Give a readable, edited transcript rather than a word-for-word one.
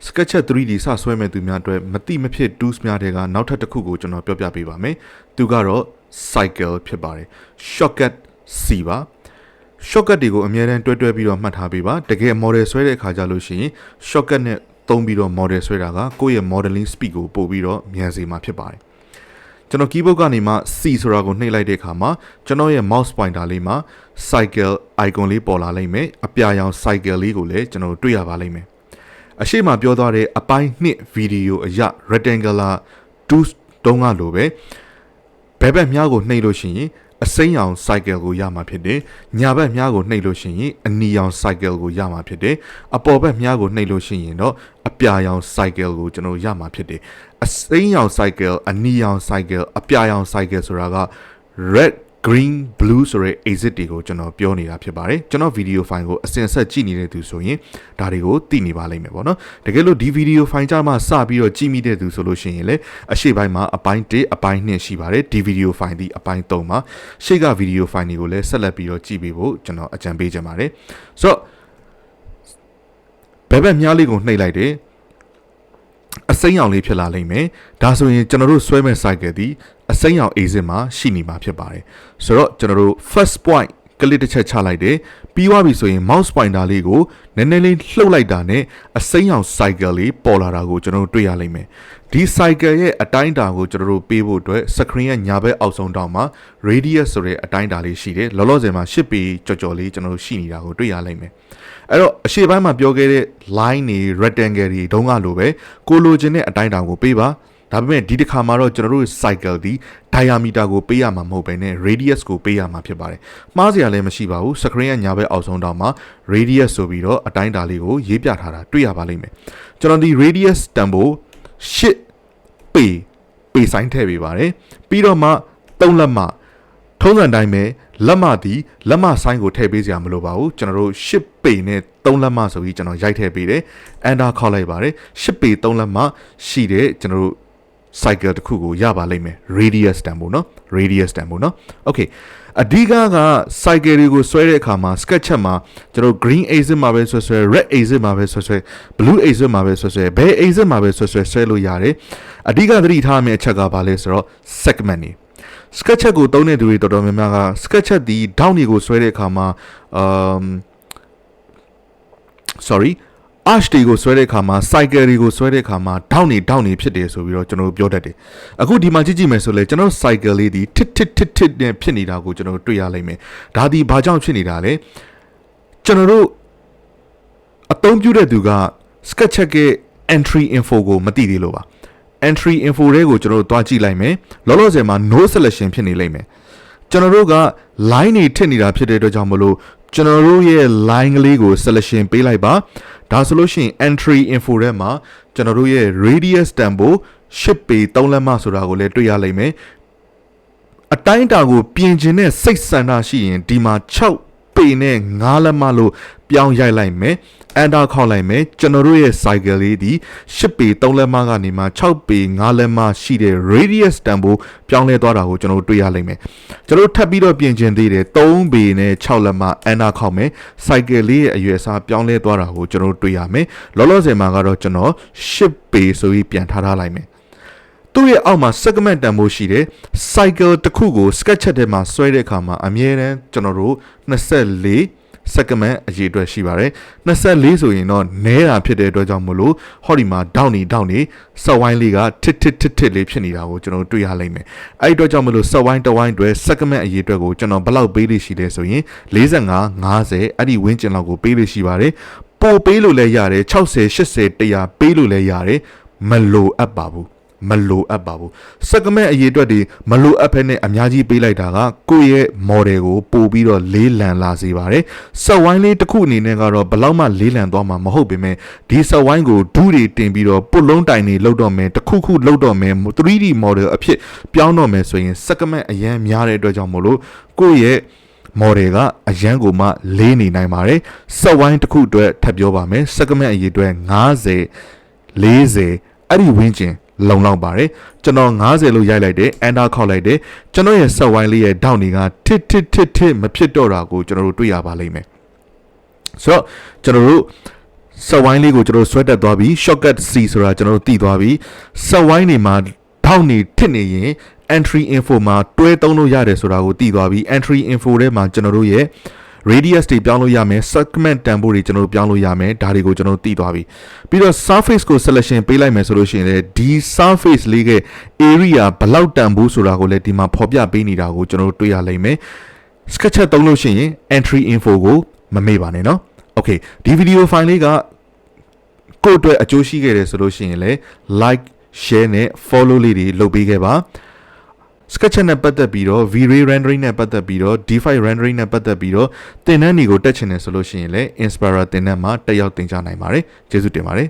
Sketcher 3D စဆွဲမဲ့သူများအတွက်မတိမဖြစ် tools များတွေကနောက်ထပ်တစ်ခုကိုကျွန်တော်ပြောပြပေးပါမယ်။သူကတော့ cycle ဖြစ်ပါတယ်။ shortcut C ပါ shortcut တွေကိုအများအားတွဲပြီးတော့မှတ်ထားပေးပါ။တကယ် model ဆွဲတဲ့အခါကျလို့ရှိရင် shortcut နဲ့သုံးပြီးတော့ model ဆွဲတာကကိုယ့်ရဲ့ modeling speed ကိုပို့ပြီးတော့မြန်စေမှာဖြစ်ပါတယ်။ကျွန်တော် keyboard ကနေမှ C ဆိုတာကိုနှိပ်လိုက်တဲ့အခါမှာကျွန်တော်ရဲ့ mouse pointer လေးမှာ cycle icon လေးပေါ်လာလိမ့်မယ်။အပြာရောင် cycle လေးကိုလည်းကျွန်တော်တွေ့ရပါလိမ့်မယ်။အရှိမပြောသွားတဲ့အပိုင်းနှစ်ဗီဒီယိုအရ rectangular tools တုံးကလိုပဲဘယ်ဘက်မြားကိုနှိပ်လို့ရှိရင်အစိမ်းရောင် cycle ကိုရမှာဖြစ်တယ်။ညာဘက်မြားကိုနှိပ်လို့ရှိရင်အနီရောင် cycle ကိုရမှာဖြစ်တယ်။အပေါ်ဘက်မြားကိုနှိပ်လို့ရှိရင်တော့အပြာရောင် cycle ကိုကျွန်တော်ရမှာဖြစ်တယ်။အစိမ်းရောင် cycle အနီရောင် cycle အပြာရောင် cycle ဆိုတာက red green blue ဆိုတဲ့ exit တွေကိုကျွန်တော်ပြောနေတာဖြစ်ပါတယ်ကျွန်တော် video file ကိုအစင်ဆက်ကြည့်နေတဲ့သူဆိုရင်ဒါတွေကိုသိနေပါလိမ့်မယ်ပေါ့နော်တကယ်လို့ဒီ video file ကြမှာစပြီးတော့ကြည့်မိတဲ့သူဆိုလို့ရှိရင်လည်းအရှေ့ပိုင်းမှာအပိုင်း1အပိုင်း2ရှိပါတယ်ဒီ video file ဒီအပိုင်း3မှာရှေ့က video file တွေကိုလည်းဆက်လက်ပြီးတော့ကြည့်ပေးဖို့ကျွန်တော်အကြံပေးချင်ပါတယ်ဆိုတော့ဘယ်ဘက်မြားလေးကိုနှိပ်လိုက်တယ်အစိမ်းရောင်လေးဖြစ်လာလိမ့်မယ်ဒါဆိုရင်ကျွန်တော်တို့ဆွဲမဲ့ cycle ဒီအစိမ်းရောင် exit မှာရှိနေမှာဖြစ်ပါတယ်ဆိုတော့ကျွန်တော်တို့ first point ကလစ်တစ်ချက်ချလိုက်တယ်ပြီးသွားပြီဆိုရင် mouse pointer လေးကိုနည်းနည်းလေးလှုပ်လိုက်တာနဲ့အစိမ်းရောင် cycle လေးပေါ်လာတာကိုကျွန်တော်တို့တွေ့ရလိမ့်မယ်ဒီ cycle ရဲ့အတိုင်းအတာကိုကျွန်တော်တို့ပေးဖို့အတွက် screen ရဲ့ညာဘက်အောက်ဆုံးတောင်မှာ radius ဆိုတဲ့အတိုင်းအတာလေးရှိတယ်လောလောဆယ်မှာ10ပေကြော်လေးကျွန်တော်တို့ရှိနေတာကိုတွေ့ရလိမ့်မယ်အဲ့တော့အရှေ့ပိုင်းမှာပြောခဲ့တဲ့ line တွေ rectangle တွေတုံးကလိုပဲကိုလိုချင်တဲ့အတိုင်းအတာကိုပေးပါဒါပေမဲ့ဒီတစ်ခါမှာတော့ကျွန်တော်တို့ cycle ဒီ diameter ကိုပေးရမှာမဟုတ်ဘဲနဲ့ radius ကိုပေးရမှာဖြစ်ပါတယ်။မှားစရာလည်းမရှိပါဘူး။ screen ရဲ့ညာဘက်အောက်ဆုံးတောင်မှာ radius ဆိုပြီးတော့အတိုင်းအတာလေးကိုရေးပြထားတာတွေ့ရပါလိမ့်မယ်။ကျွန်တော်ဒီ radius တန်ဖိုး8ပေဆိုင်ထည့်ပေးပါတယ်။ပြီးတော့မှ3လက်မထုံးစံတိုင်းပဲလက်မသည်လက်မဆိုင်ကိုထည့်ပေးစရာမလိုပါဘူးကျွန်တော်တို့10ပေနဲ့3လက်မဆိုပြီးကျွန်တော်ရိုက်ထည့်ပေးတယ်။ enter ခေါက်လိုက်ပါတယ်10ပေ3လက်မရှိတဲ့ကျွန်တော်တို့cycle တစ်ခုကိုရပါလိမ့်မယ် radius တန်ဖို့เนาะ radius တန်ဖို့เนาะ okay အဓိက cycle တွေကိုဆွဲတဲ့အခါမှာ sketcher မှာကျွန်တော် green exit မှာပဲဆွဲ red exit မှာပဲဆွဲ blue exit မှာပဲဆွဲဘယ် exit မှာပဲဆွဲလို့ရတယ်အဓိကသတိထားမယ့်အချက်ကဘာလဲဆိုတော့ segment နေ sketcher ကိုသုံးတဲ့သူတွေတော်တော်များများက sketcher ဒီ down တွေကိုဆွဲတဲ့အခါမှာarch တွေကိုဆွဲတဲ့အခါမှာ cycle တွေကိုဆွဲတဲ့အခါမှာ down နေဖြစ်တယ်ဆိုပြီးတော့ကျွန်တော်ပြောတတ်တယ်အခုဒီမှာကြည့်မယ်ဆိုလဲကျွန်တော် cycle လေးဒီတစ်နဲ့ဖြစ်နေတာကိုကျွန်တော်တွေ့ရလိမ့်မယ်ဒါဒီဘာကြောင့်ဖြစ်နေတာလဲကျွန်တော်တို့အသုံးပြုတဲ့သူက sketcher ရဲ့ entry info ကိုမသိသေးလို့ပါ entry info တွေကိုကျွန်တော်တို့တွားကြည့်လိုက်မယ်လောလောဆယ်မှာ no selection ဖြစ်နေလိမ့်မယ်ကျွန်တော်တို့က line တွေထစ်နေတာဖြစ်တဲ့အတွက်ကြောင့်မလို့ကျွန်တော်တို့ရဲ့ line ကလေးကို selection ပေးလိုက်ပါဒါဆိုလို့ရှိရင် entry info ထဲမှာကျွန်တော်တို့ရဲ့ radius တန်ဖိုး10ပေ3လက်မဆိုတာကိုလည်းတွေ့ရလိမ့်မယ်အတိုင်းအတာကိုပြင်ကျင်တဲ့စိတ်ဆန္ဒရှိရင်ဒီမှာ6ပေနဲ့9လက်မလို့ပြောင်းရိုက်လိုက်မယ် enter ခေါက်လိုက်မယ်ကျွန်တော်တို့ရဲ့ cycle လေးဒီ10ပေ3လက်မကနေမှ6ပေ9လက်မရှိတဲ့ radius တန်ဖိုးပြောင်းလဲသွားတာကိုကျွန်တော်တွေ့ရလိမ့်မယ်ကျွန်တော်ထပ်ပြီးတော့ပြင်ကျင်သေးတယ်3ပေနဲ့6လက်မ enter ခေါက်မယ် cycle လေးရဲ့အရွယ်အစားပြောင်းလဲသွားတာကိုကျွန်တော်တွေ့ရမယ်လောလောဆယ်မှာကတော့ကျွန်တော်10ပေဆိုပြီးပြန်ထားလိုက်မယ်သူ့ရဲ့အောက်မှာ segment တန်ဖိုးရှိတယ် cycle တစ်ခုကို sketcher ထဲမှာဆွဲတဲ့အခါမှာအမြဲတမ်းကျွန်တော်တို့24 segment အရေးအတွက်ရှိပါတယ်24ဆိုရင်တော့နဲတာဖြစ်တဲ့အတွက်ကြောင့်မလို့ဟောဒီမှာ down နေစက်ဝိုင်းလေးကတစ်လေးဖြစ်နေတာကိုကျွန်တော်တွေ့ရလိမ့်မယ်အဲ့ဒီအတွက်ကြောင့်မလို့စက်ဝိုင်းတစ်ဝိုင်းအတွက် segment အရေးအတွက်ကိုကျွန်တော်ဘယ်လောက်ပေးလို့ရှိလဲဆိုရင်45 50အဲ့ဒီဝန်းကျင်လောက်ကိုပေးလို့ရှိပါတယ်ပို့ပေးလို့လည်းရတယ်60 80 100ပေးလို့လည်းရတယ်မလိုအပ်ပါဘူးsegment အရေးအတွက်ဒီမလိုအပ်ဖက်နဲ့အများကြီးပေးလိုက်တာကကိုယ့်ရဲ့ model ကိုပို့ပြီးတော့လေးလံလာစေပါတယ်စက်ဝိုင်းလေးတစ်ခုအနေနဲ့ကတော့ဘလောက်မှလေးလံသွားမှာမဟုတ်ပေမဲ့ဒီစက်ဝိုင်းကိုဒူးတွေတင်ပြီးတော့ပုတ်လုံးတိုင်တွေလောက်တော့မယ်တစ်ခုလောက်တော့မယ် 3D model အဖြစ်ပြောင်းတော့မယ်ဆိုရင် segment အရန်များတဲ့အတွက်ကြောင့်မို့လို့ကိုယ့်ရဲ့ model ကအရန်ကိုမှလေးနေနိုင်ပါတယ်စက်ဝိုင်းတစ်ခုအတွက်ထပ်ပြောပါမယ် segment အရေးအတွက်50 40အဲ့ဒီဝန်းကျင်လုံလောက်ပါတယ်ကျွန်တော်50လို့ရိုက်လိုက်တယ် enter ခေါက်လိုက်တယ်ကျွန်တော်ရဲ့ set wine လေးရဲ့ထောက်တွေကတစ်မဖြစ်တော့တာကိုကျွန်တော်တို့တွေ့ရပါလိမ့်မယ်ဆိုတော့ကျွန်တော်တို့ set wine လေးကိုကျွန်တော်ဆွဲတက်သွားပြီး shortcut C ဆိုတာကျွန်တော်တို့တည်သွားပြီး set wine တွေမှာထောက်နေထစ်နေရင် entry info မှာတွဲသုံးလို့ရတယ်ဆိုတာကိုတည်သွားပြီး entry info ထဲမှာကျွန်တော်တို့ရဲ့ radius တွေပြောင်းလို့ရမယ် segment တန်ဖိုးတွေကျွန်တော်တို့ပြောင်းလို့ရမယ်ဒါတွေကိုကျွန်တော်တို့တည်သွားပြီပြီးတော့ surface ကို selection ပေးလိုက်မယ်ဆိုလို့ရှိရင်လည်းဒီ surface လေးရဲ့ area ဘယ်လောက်တန်ဖိုးဆိုတာကိုလည်းဒီမှာဖော်ပြပေးနေတာကိုကျွန်တော်တို့တွေ့ရလိမ့်မယ် sketcher သုံးလို့ရှိရင် entry info ကိုမမေ့ပါနဲ့เนาะ okay ဒီ video file လေးကကိုယ့်အတွက်အကျိုးရှိခဲ့တယ်ဆိုလို့ရှိရင်လည်း like share နဲ့ follow လေးတွေလုပ်ပေးခဲ့ပါ sketcher နဲ့ပတ်သက်ပြီးတော့ V-Ray rendering နဲ့ပတ်သက်ပြီးတော့ D5 rendering နဲ့ပတ်သက်ပြီးတော့သင်တန်းတွေကိုတက်ချင်တယ်ဆိုလို့ရှိရင်လည်း Inspira သင်တန်းမှာတက်ရောက်သင်ကြားနိုင်ပါတယ်ကျေးဇူးတင်ပါတယ်